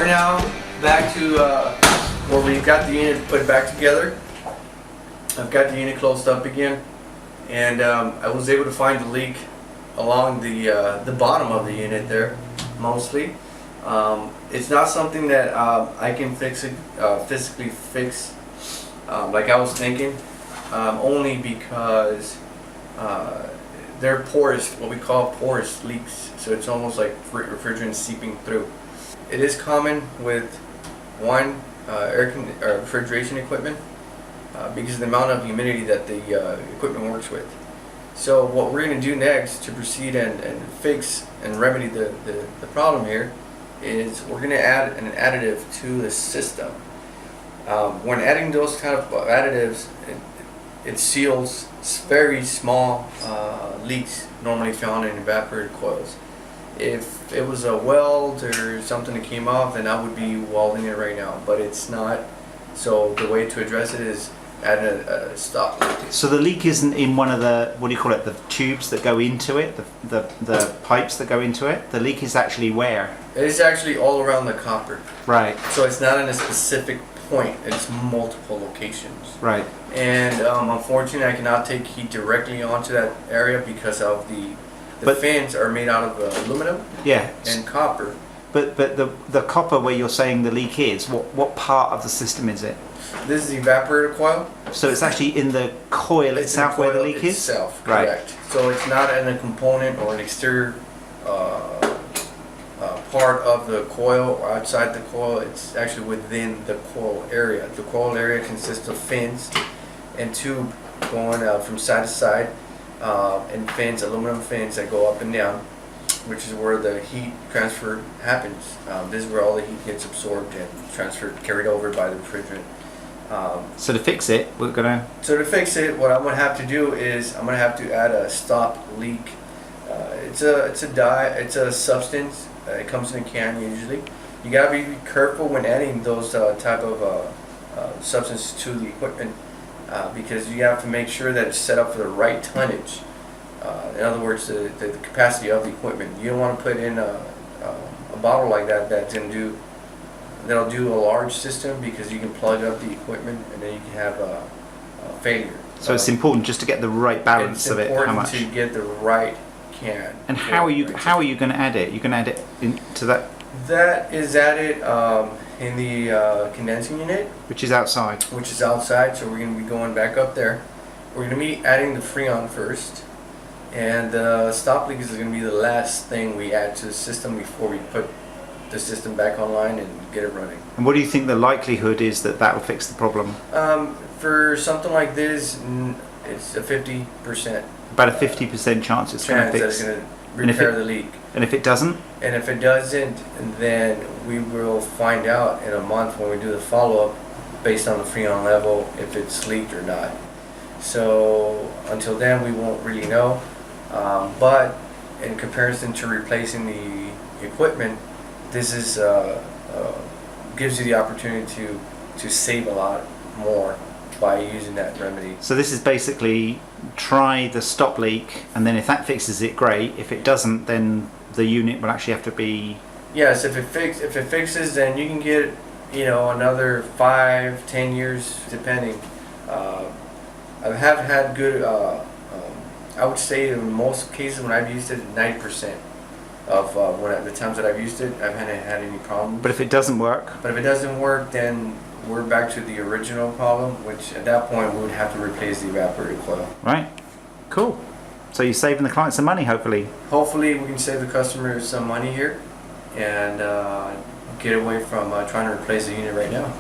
now back to where we got the unit put back together. I've got the unit closed up again, and I was able to find the leak along the bottom of the unit there, mostly. It's not something that I can physically fix like I was thinking, only because they're porous, what we call porous leaks. So it's almost like refrigerant seeping through. It is common with refrigeration equipment because of the amount of humidity that the equipment works with. So what we're going to do next to proceed and fix and remedy the problem here is we're going to add an additive to the system. When adding those kind of additives, it seals very small leaks normally found in evaporator coils. If it was a weld or something that came off, then I would be welding it right now, but it's not. So the way to address it is add a stop leak. So the leak isn't in one of the, what do you call it, the tubes that go into it, the pipes that go into it? The leak is actually where? It is actually all around the copper. Right. So it's not in a specific point, it's multiple locations. Right. And unfortunately I cannot take heat directly onto that area because of the fans are made out of aluminum and copper. But the copper where you're saying the leak is, what part of the system is it? This is the evaporator coil. So it's actually in the coil itself where the leak is? Correct. Right. So it's not in a component or an exterior part of the coil or outside the coil. It's actually within the coil area. The coil area consists of fins and tube going from side to side, and fins, aluminum fins that go up and down, which is where the heat transfer happens. This is where all the heat gets absorbed and transferred, carried over by the refrigerant. So to fix it, we're gonna. So to fix it, what I'm gonna have to do is I'm gonna have to add a stop leak. It's a substance. It comes in a can usually. You gotta be careful when adding those type of substance to the equipment because you have to make sure that it's set up for the right tonnage. In other words, the capacity of the equipment. You don't want to put in a bottle like that that'll do a large system, because you can plug up the equipment and then you can have a failure. So it's important just to get the right balance of it. How much? It's important to get the right can. And how are you going to add it? You can add it into that. That is added in the condensing unit, Which is outside. Which is outside. So we're going to be going back up there. We're going to be adding the Freon first, and the stop leak is going to be the last thing we add to the system before we put the system back online and get it running. And what do you think the likelihood is that will fix the problem? For something like this, it's a 50%. About a 50% chance it's going to fix. That it's going to repair the leak. And if it doesn't? And if it doesn't, then we will find out in a month when we do the follow-up based on the Freon level if it's leaked or not. So until then we won't really know. But in comparison to replacing the equipment, this is gives you the opportunity to save a lot more by using that remedy. So this is basically try the stop leak, and then if that fixes it, great. If it doesn't, then the unit will actually have to be. Yes, if it fixes, then you can get another 5-10 years depending. I have had good. I would say in most cases when I've used it, 90% of the times that I've used it, I haven't had any problem. But if it doesn't work? But if it doesn't work, then we're back to the original problem, which at that point we would have to replace the evaporator coil. Right. Cool. So you're saving the client some money, hopefully. Hopefully we can save the customer some money here and get away from trying to replace the unit right now.